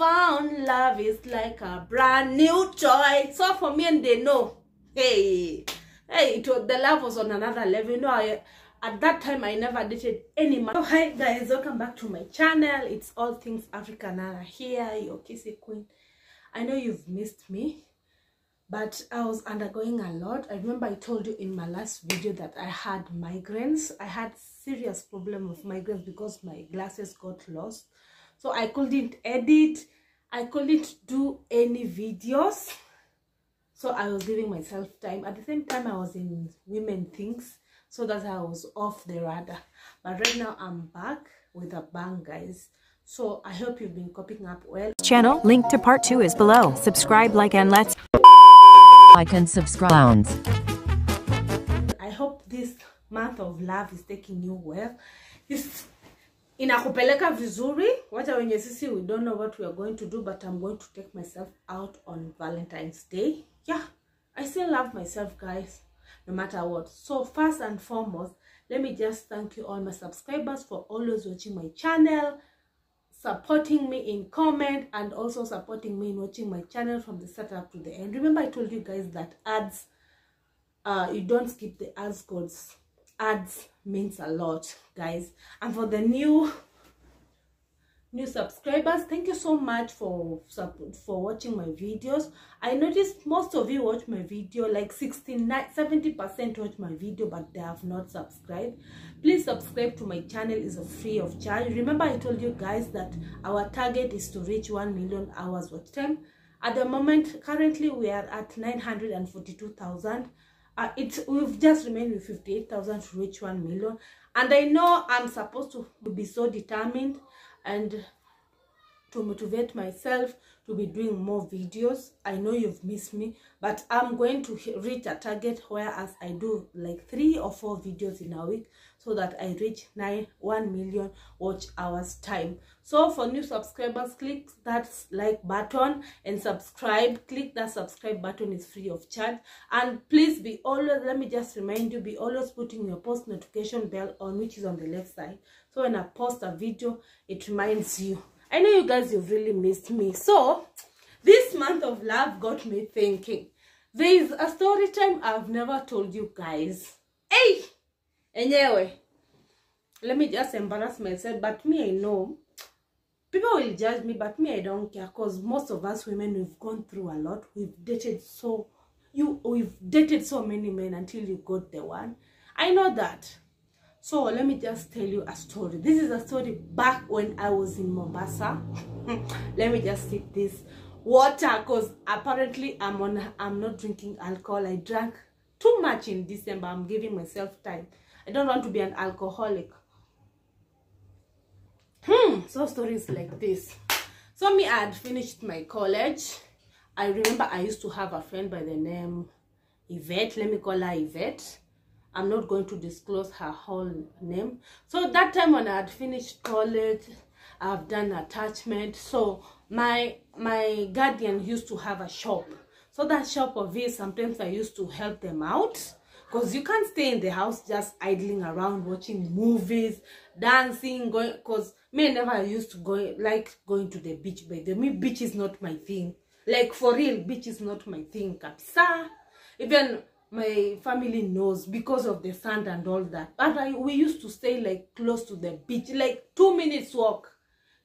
found love is like a brand new toy. So for me and they know, hey, the love was on another level. You know, at that time I never dated any man. So hi guys, welcome back to my channel. It's all things African Nana here, your kissy queen. I know you've missed me, but I was undergoing a lot. I remember I told you in my last video that I had migraines. I had serious problem with migraines because my glasses got lost. So I couldn't edit. I couldn't do any videos. So I was giving myself time. At the same time, I was in women things. So that I was off the radar. But right now, I'm back with a bang, guys. So I hope you've been coping up well. Channel link to part 2 is below. Subscribe, like, and let's like and subscribe. I hope this month of love is taking you well. It's inakupeleka vizuri. Wacha wenye sisi, we don't know what we are going to do, but I'm going to take myself out on Valentine's Day. Yeah, I still love myself, guys, no matter what. So first and foremost, let me just thank you all my subscribers for always watching my channel, supporting me in comment, and also supporting me in watching my channel from the start up to the end. Remember I told you guys that ads, you don't skip the ads, because ads means a lot, guys. And for the new subscribers, thank you so much for watching my videos. I noticed most of you watch my video, like 70% watch my video, but they have not subscribed. Please subscribe to my channel. It's free of charge. Remember I told you guys that our target is to reach 1 million hours watch time. At the moment, currently we are at 942,000. We've just remained with 58,000 to reach 1 million. And I know I'm supposed to be so determined and to motivate myself to be doing more videos. I know you've missed me, but I'm going to reach a target whereas I do like 3 or 4 videos in a week, so that I reach 1 million watch hours time. So for new subscribers, click that like button and subscribe. Click that subscribe button, is free of charge. And please be always, let me just remind you, be always putting your post notification bell on, which is on the left side. So when I post a video, it reminds you. I know you guys, you've really missed me. So this month of love got me thinking. There is a story time I've never told you guys. Hey! Anyway, let me just embarrass myself, but me, I know people will judge me, but me, I don't care, because most of us women, we've gone through a lot. We've dated so many men until you got the one. I know that. So let me just tell you a story. This is a story back when I was in Mombasa. Let me just sip this water, because apparently I'm not drinking alcohol. I drank too much in December. I'm giving myself time. I don't want to be an alcoholic. So stories like this. So me, I had finished my college. I remember I used to have a friend by the name Yvette. Let me call her Yvette. I'm not going to disclose her whole name. So that time when I had finished college, I've done attachment. So my guardian used to have a shop. So that shop of his, sometimes I used to help them out. Because you can't stay in the house just idling around watching movies, dancing, going. Because me, I never used to going to the beach. By the way, beach is not my thing. Like for real, beach is not my thing. Kapsa. Even my family knows because of the sand and all that. But we used to stay like close to the beach, like 2 minutes walk.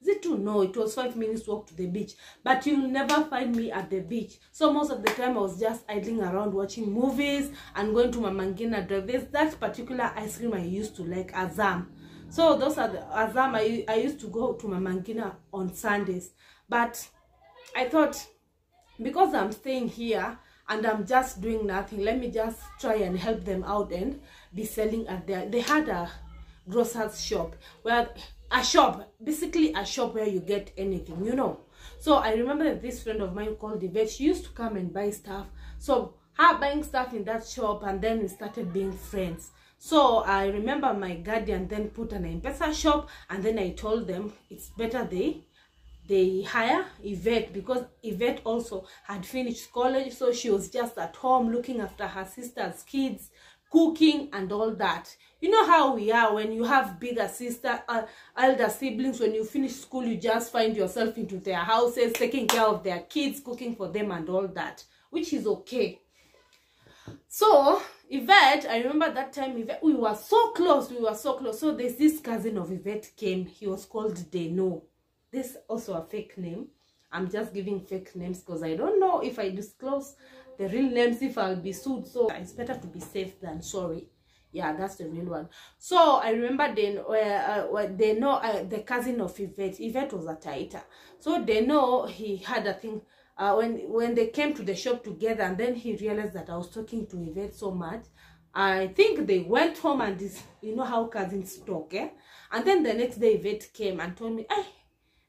Is it 2? No, it was 5 minutes walk to the beach. But you'll never find me at the beach. So most of the time I was just idling around watching movies and going to Mama Ngina Drive. There's that particular ice cream I used to like, Azam. So those are the Azam. I used to go to Mama Ngina on Sundays. But I thought, because I'm staying here and I'm just doing nothing, let me just try and help them out and be selling at their. They had a grocer's shop, basically a shop where you get anything, you know. So I remember that this friend of mine called Yvette, she used to come and buy stuff. So her buying stuff in that shop, and then we started being friends. So I remember my guardian then put an M-Pesa shop, and then I told them it's better they hire Yvette, because Yvette also had finished college, so she was just at home looking after her sister's kids, cooking and all that. You know how we are when you have bigger sister, elder siblings. When you finish school, you just find yourself into their houses, taking care of their kids, cooking for them and all that, which is okay. So Yvette, I remember that time Yvette, we were so close. So there's this cousin of Yvette came. He was called Deno. This also a fake name. I'm just giving fake names because I don't know if I disclose the real names, if I'll be sued. So it's better to be safe than sorry. Yeah, that's the real one. So I remember then they know the cousin of Yvette. Yvette was a Taita. So they know he had a thing when they came to the shop together, and then he realized that I was talking to Yvette so much. I think they went home, and this, you know how cousins talk, eh? And then the next day Yvette came and told me, "Hey,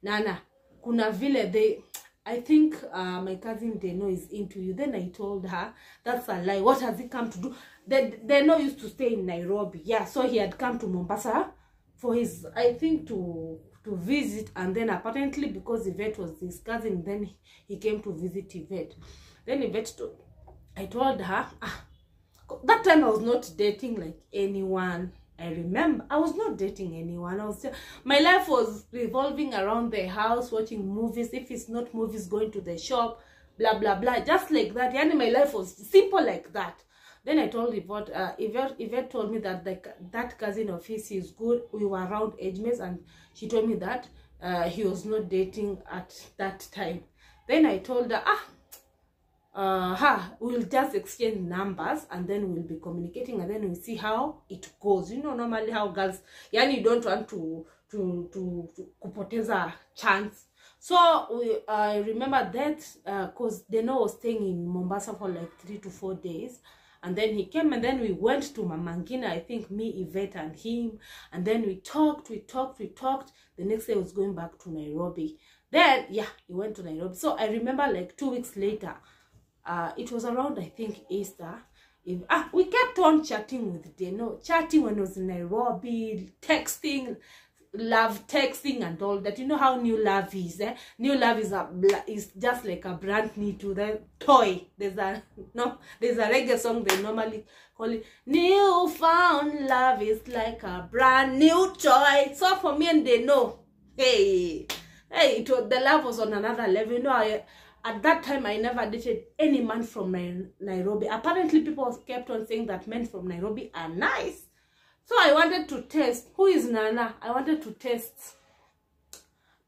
Nana, kuna vile they, I think my cousin Deno is into you." Then I told her, that's a lie. What has he come to do? Deno used to stay in Nairobi. Yeah, so he had come to Mombasa for his, I think, to visit. And then apparently because Yvette was his cousin, then he came to visit Yvette. Then Yvette I told her, that time I was not dating like anyone. I remember I was not dating anyone. My life was revolving around the house, watching movies. If it's not movies, going to the shop, blah blah blah, just like that. Yani my life was simple like that. Then I told Yvette told me that that cousin of his is good. We were around age mates, and she told me that he was not dating at that time. Then I told her, we'll just exchange numbers, and then we'll be communicating, and then we'll see how it goes. You know, normally how girls, yani, you don't want to kupoteza chance. So I remember that because Deno was staying in Mombasa for like 3 to 4 days. And then he came, and then we went to Mamangina, I think, me, Yvette, and him. And then we talked. The next day I was going back to Nairobi. Then, yeah, he went to Nairobi. So I remember like 2 weeks later, it was around, I think, Easter. We kept on chatting with Deno. Chatting when I was in Nairobi, texting, love texting and all that. You know how new love is, eh? New love is just like a brand new to the toy. There's a reggae song they normally call it, new found love is like a brand new toy. So for me and Deno, hey, the love was on another level. You know, at that time I never dated any man from Nairobi. Apparently people kept on saying that men from Nairobi are nice. So I wanted to test, who is Nana? I wanted to test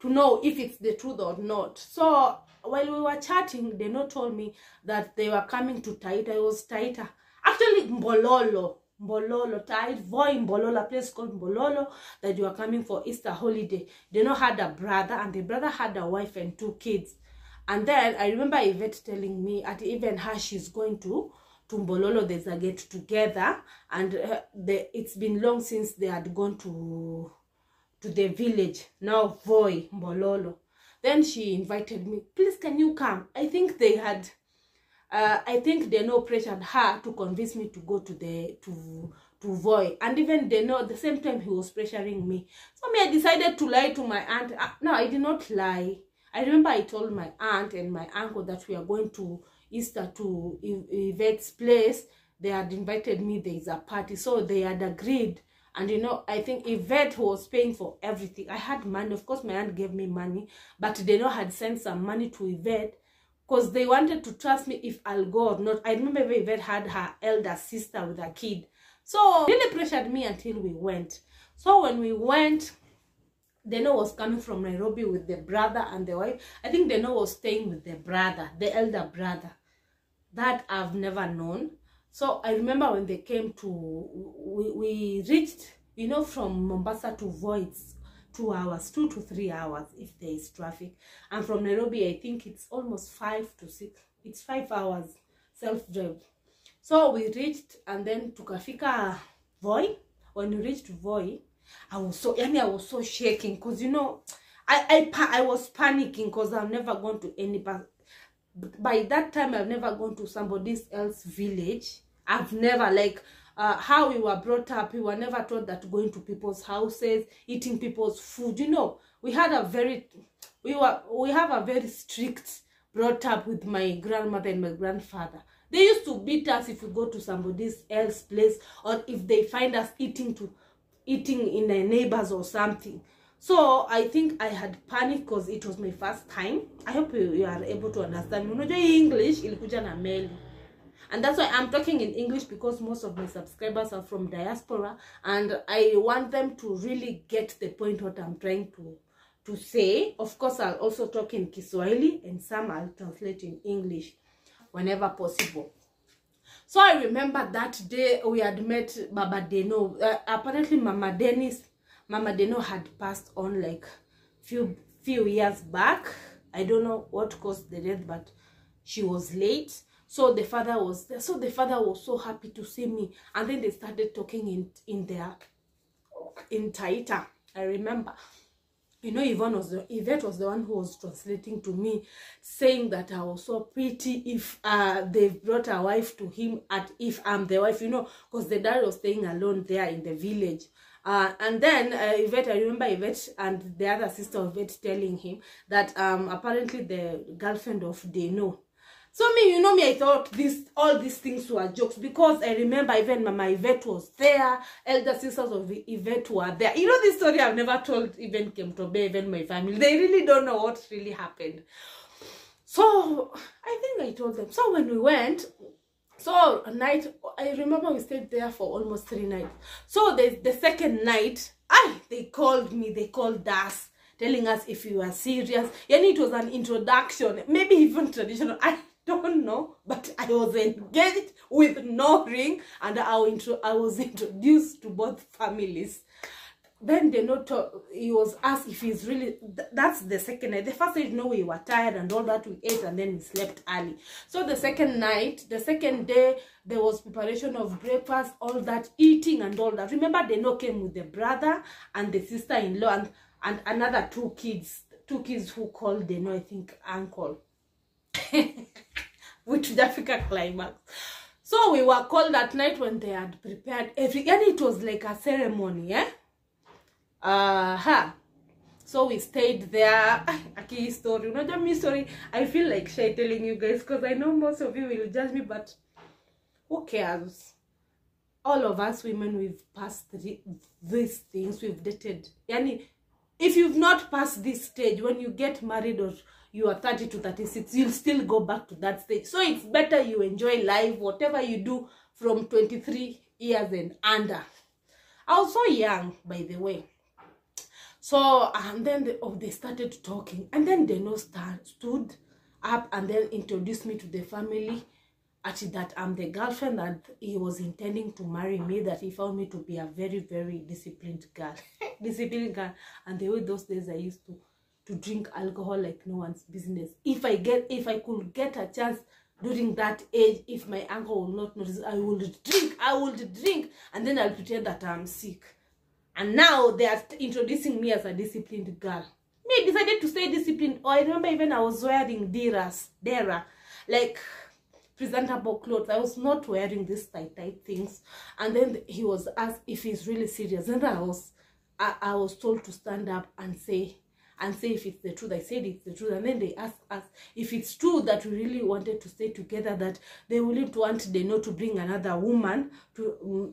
to know if it's the truth or not. So while we were chatting, Deno told me that they were coming to Taita. It was Taita. Actually, Mbololo, Taita, Voi Mbololo, a place called Mbololo, that you were coming for Easter holiday. Deno had a brother, and the brother had a wife and 2 kids. And then I remember Yvette telling me, at even her, she's going to Mbololo, there's a get together, and it's been long since they had gone to the village. Now Voi Mbololo. Then she invited me, please can you come? I think they had I think Deno pressured her to convince me to go to Voi, and even Deno at the same time he was pressuring me. So me, I decided to lie to my aunt. No, I did not lie. I remember I told my aunt and my uncle that we are going to Easter to Yvette's place. They had invited me. There is a party, so they had agreed. And you know, I think Yvette was paying for everything. I had money, of course my aunt gave me money, but they know had sent some money to Yvette because they wanted to trust me if I'll go or not. I remember Yvette had her elder sister with a kid, so really pressured me until we went. So when we went, Deno was coming from Nairobi with the brother and the wife. I think Deno was staying with the brother, the elder brother, that I've never known. So I remember when they came to, we reached, you know, from Mombasa to Voi, it's 2 hours, 2 to 3 hours if there is traffic. And from Nairobi, I think it's almost 5 to 6, it's 5 hours self-drive. So we reached, and then tukafika Voi. When we reached Voi, I was so shaking because, you know, I was panicking because I've never gone to any, by that time I've never gone to somebody else's village. I've never, like how we were brought up, we were never taught that going to people's houses, eating people's food, you know, we have a very strict brought up with my grandmother and my grandfather. They used to beat us if we go to somebody else's place, or if they find us eating in a neighbor's or something. So I think I had panic because it was my first time. I hope you are able to understand. English ilikuja na meli. And that's why I'm talking in English, because most of my subscribers are from diaspora, and I want them to really get the point what I'm trying to say. Of course, I'll also talk in Kiswahili, and some I'll translate in English whenever possible. So I remember that day we had met Baba Deno. Apparently Mama Deno had passed on like few years back. I don't know what caused the death, but she was late. So the father was there. So the father was so happy to see me. And then they started talking in Taita. I remember. You know, Yvette was the one who was translating to me, saying that I was so pretty if they brought a wife to him, if I'm the wife, you know, because the dad was staying alone there in the village. And then Yvette, I remember Yvette and the other sister of Yvette telling him that apparently the girlfriend of Deno. So me, you know me, I thought all these things were jokes, because I remember even Mama Yvette was there, elder sisters of Yvette were there. You know, this story I've never told even Kemtobe, even my family. They really don't know what really happened. So I think I told them. So when we went, so a night, I remember we stayed there for almost 3 nights. So the second night, they called me, they called us, telling us if we were serious. And it was an introduction, maybe even traditional. I don't know, but I was engaged with no ring, and I was introduced to both families. Then he was asked if he's really, that's the second night. The first night, no, we were tired and all that, we ate and then we slept early. So the second night, the second day, there was preparation of breakfast, all that, eating and all that. Remember, Deno came with the brother and the sister-in-law and another two kids who called Deno, I think, uncle. Which the Africa climax. So we were called that night when they had prepared everything, and it was like a ceremony, So we stayed there. A key story, not a story. I feel like shy telling you guys, because I know most of you will judge me, but who cares? All of us women, we've passed these things, we've dated. Yani, if you've not passed this stage, when you get married or you are 30 to 36, you'll still go back to that stage. So it's better you enjoy life, whatever you do from 23 years and under. I was so young, by the way. So, and then they started talking. And then Deno stood up and then introduced me to the family. Actually, that I'm the girlfriend, that he was intending to marry me, that he found me to be a very, very disciplined girl. Disciplined girl. And the way those days I used to drink alcohol like no one's business. If I could get a chance during that age, if my uncle will not notice, I would drink, and then I'll pretend that I'm sick. And now they are introducing me as a disciplined girl. Me, I decided to stay disciplined. Or I remember even I was wearing dera, like presentable clothes. I was not wearing these tight things. And then he was asked if he's really serious. And I was told to stand up and say if it's the truth. I said it's the truth. And then they asked us if it's true that we really wanted to stay together, that they wouldn't want Deno to bring another woman to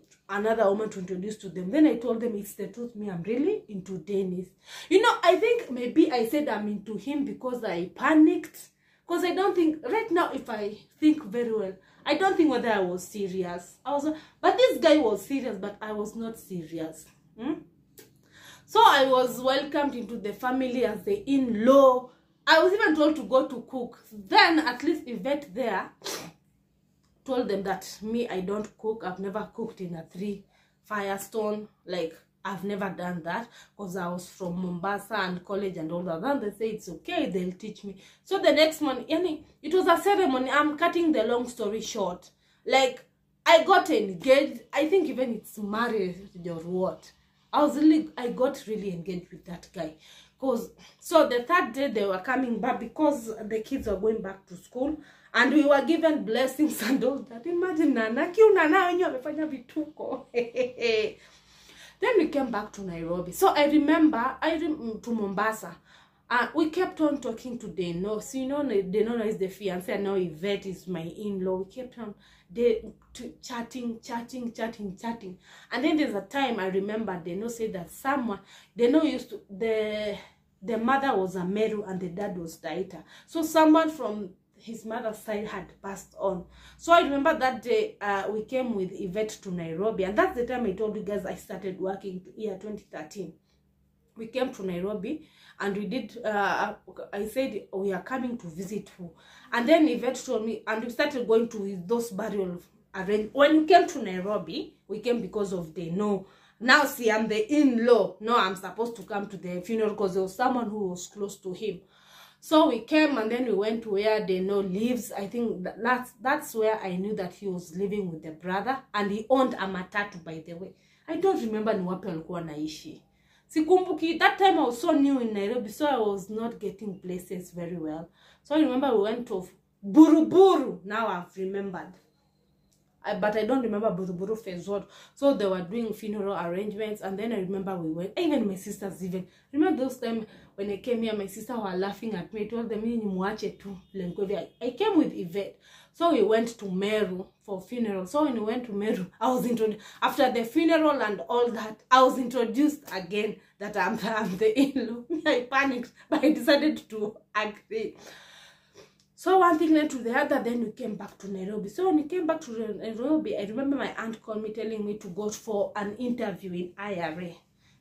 introduce to them. Then I told them it's the truth. Me, I'm really into Dennis. You know, I think maybe I said I'm into him because I panicked. Because I don't think, right now, if I think very well, I don't think whether I was serious. But this guy was serious, but I was not serious. So I was welcomed into the family as the in-law. I was even told to go to cook. Then at least Yvette there told them that me, I don't cook. I've never cooked in a 3-Firestone. Like, I've never done that because I was from Mombasa and college and all that. Then they say it's okay, they'll teach me. So the next month, it was a ceremony. I'm cutting the long story short. Like, I got engaged. I think even it's marriage or what. I got really engaged with that guy. So the third day they were coming back because the kids were going back to school. And we were given blessings and all that. Imagine Nana, Then we came back to Nairobi. So I remember, to Mombasa. We kept on talking to Deno. So you know, Deno is the fiance, and now Yvette is my in-law. We kept on chatting. And then there's a time I remember Deno said that someone, Deno used to, the mother was a Meru and the dad was Taita. So someone from his mother's side had passed on. So I remember that day we came with Yvette to Nairobi, and that's the time I told you guys I started working year 2013. We came to Nairobi and we did, I said, we are coming to visit who. And then Yvette told me, and we started going to those burial arrangements. When we came to Nairobi, we came because of the no. Now, see, I'm the in-law. No, I'm supposed to come to the funeral because there was someone who was close to him. So we came and then we went to where Deno lives. I think that's where I knew that he was living with the brother. And he owned a matatu, by the way. I don't remember ni wapi alikuwa naishi. Sikumbuki, that time I was so new in Nairobi, so I was not getting places very well. So I remember we went to Buruburu. Now I've remembered. But I don't remember Buruburu Phase Road. So they were doing funeral arrangements, and then I remember we went. Even my sisters even. Remember those times when I came here, my sisters were laughing at me. I told them, I came with Yvette. So we went to Meru for funeral. So when we went to Meru, I was introduced. After the funeral and all that, I was introduced again that I'm the in-law. I panicked, but I decided to agree. So one thing led to the other, then we came back to Nairobi. So when we came back to Nairobi, I remember my aunt called me telling me to go for an interview in IRA.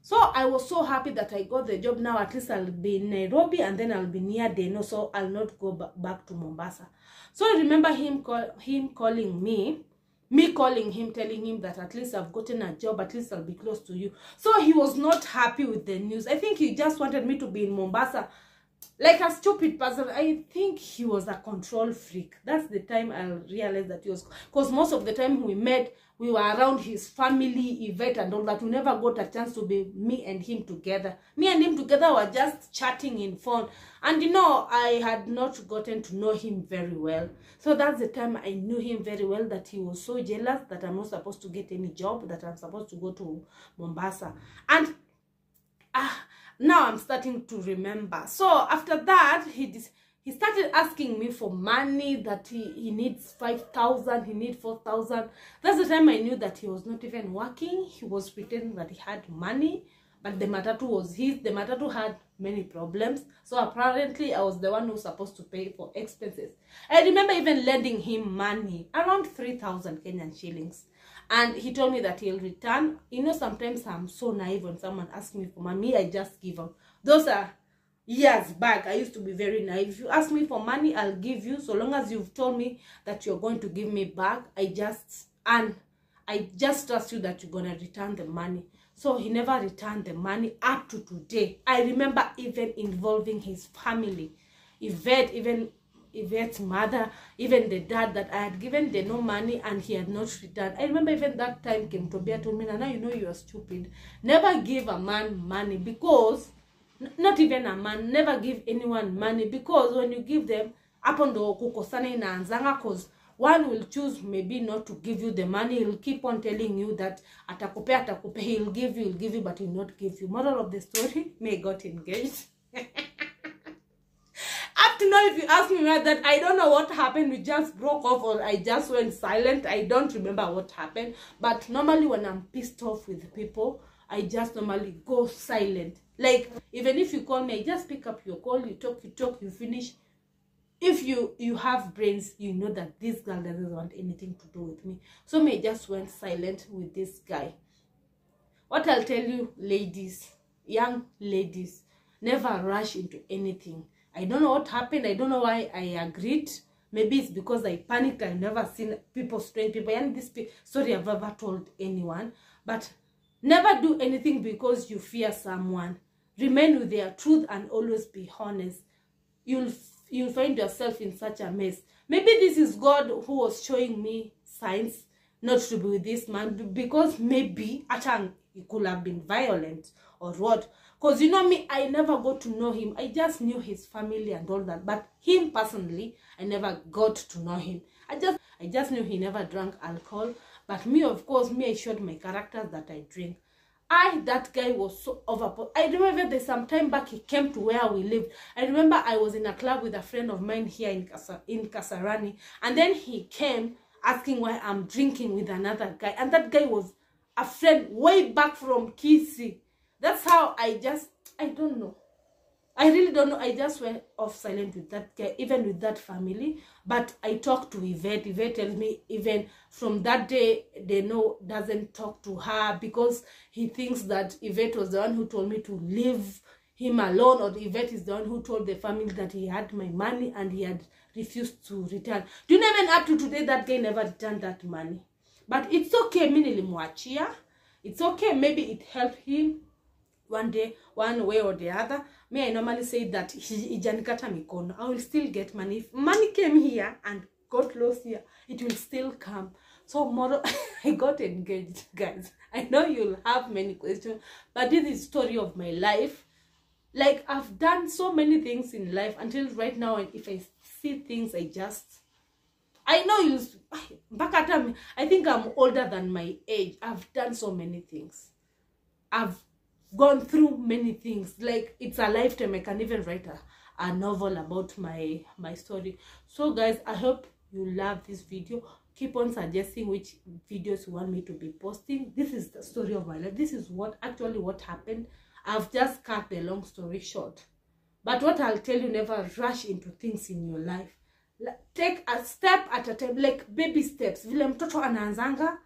So I was so happy that I got the job. Now at least I'll be in Nairobi and then I'll be near Deno, so I'll not go back to Mombasa. So I remember him calling me calling him, telling him that at least I've gotten a job, at least I'll be close to you. So he was not happy with the news. I think he just wanted me to be in Mombasa. Like a stupid person. I think he was a control freak. That's the time I realized that he was. Because most of the time we met, we were around his family, Yvette and all that. We never got a chance to be me and him together. Me and him together were just chatting in phone. And you know, I had not gotten to know him very well. So that's the time I knew him very well, that he was so jealous that I'm not supposed to get any job, that I'm supposed to go to Mombasa. And now I'm starting to remember. So after that, he started asking me for money, that he needs 5,000, he needs 4,000. That's the time I knew that he was not even working. He was pretending that he had money, but the matatu was his. The matatu had many problems. So apparently I was the one who was supposed to pay for expenses. I remember even lending him money, around 3,000 Kenyan shillings. And he told me that he'll return. You know, sometimes I'm so naive when someone asks me for money, I just give up. Those are years back. I used to be very naive. If you ask me for money, I'll give you. So long as you've told me that you're going to give me back, I just trust you that you're going to return the money. So he never returned the money up to today. I remember even involving his family. Yvette's mother, even the dad, that I had given the no money and he had not returned. I remember even that time Kim Tobia told me, Nana, you know you are stupid. Never give a man money, because, not even a man, never give anyone money, because when you give them, upon the kukosana ina anzanga, cause one will choose maybe not to give you the money. He'll keep on telling you that atakupe, he'll give you, but he'll not give you. Moral of the story, May got engaged. Up to now, if you ask me that, I don't know what happened. We just broke off, or I just went silent. I don't remember what happened. But normally when I'm pissed off with people, I just normally go silent. Like, even if you call me, I just pick up your call, you talk, you finish. If you have brains, you know that this girl doesn't want anything to do with me. So me just went silent with this guy. What I'll tell you, ladies, young ladies, never rush into anything. I don't know what happened. I don't know why I agreed. Maybe it's because I panicked. I've never seen people, strange people. And this story I've ever told anyone. But never do anything because you fear someone. Remain with their truth and always be honest. You'll find yourself in such a mess. Maybe this is God who was showing me signs not to be with this man, because maybe he could have been violent or what. Because you know me, I never got to know him. I just knew his family and all that. But him personally, I never got to know him. I just knew he never drank alcohol. But me, of course, I showed my characters that I drink. That guy was so overpowered. I remember there's some time back he came to where we lived. I remember I was in a club with a friend of mine here in Kasarani, and then he came asking why I'm drinking with another guy, and that guy was a friend way back from Kisi. That's how I don't know. I really don't know. I just went off silent with that guy, even with that family. But I talked to Yvette. Yvette tells me even from that day, they know doesn't talk to her because he thinks that Yvette was the one who told me to leave him alone, or Yvette is the one who told the family that he had my money and he had refused to return. Do you know, even up to today, that guy never returned that money. But it's okay. It's okay. Maybe it helped him one day, one way or the other. Me, I normally say that ijanikata mikono, I will still get money. If money came here and got lost here, it will still come. So tomorrow I got engaged, guys. I know you'll have many questions, but this is the story of my life. Like, I've done so many things in life until right now, and if I see things, I know I think I'm older than my age. I've done so many things. I've gone through many things. Like, it's a lifetime. I can even write a novel about my story. So guys, I hope you love this video. Keep on suggesting which videos you want me to be posting. This is the story of my life. This is what happened. I've just cut the long story short. But what I'll tell you, never rush into things in your life. Take a step at a time, like baby steps. Vile mtoto anaanzanga,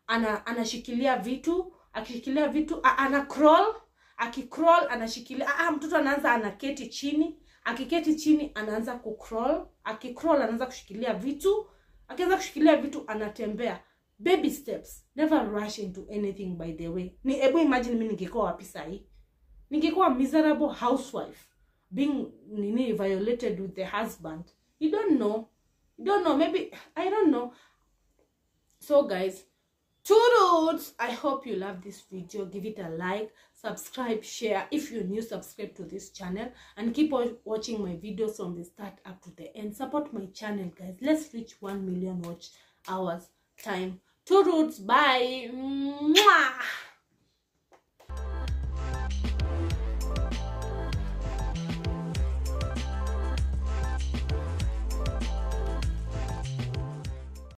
anashikilia vitu, akishikilia vitu, ana crawl, akicrawl, anashikilia, mtoto anaanza anaketi chini, akiketi chini anaanza kucrawl, akicrawl anaanza kushikilia vitu, akianza kushikilia vitu anatembea. Baby steps. Never rush into anything, by the way. Imagine mimi ningekuwa wapi sahi. Ningekuwa miserable housewife being violated with the husband. You don't know. Maybe, I don't know. So guys, toodles. I hope you love this video. Give it a like, subscribe, share. If you're new, subscribe to this channel and keep on watching my videos from the start up to the end. Support my channel, guys. Let's reach 1 million watch hours time. Toodles. Bye. Mwah.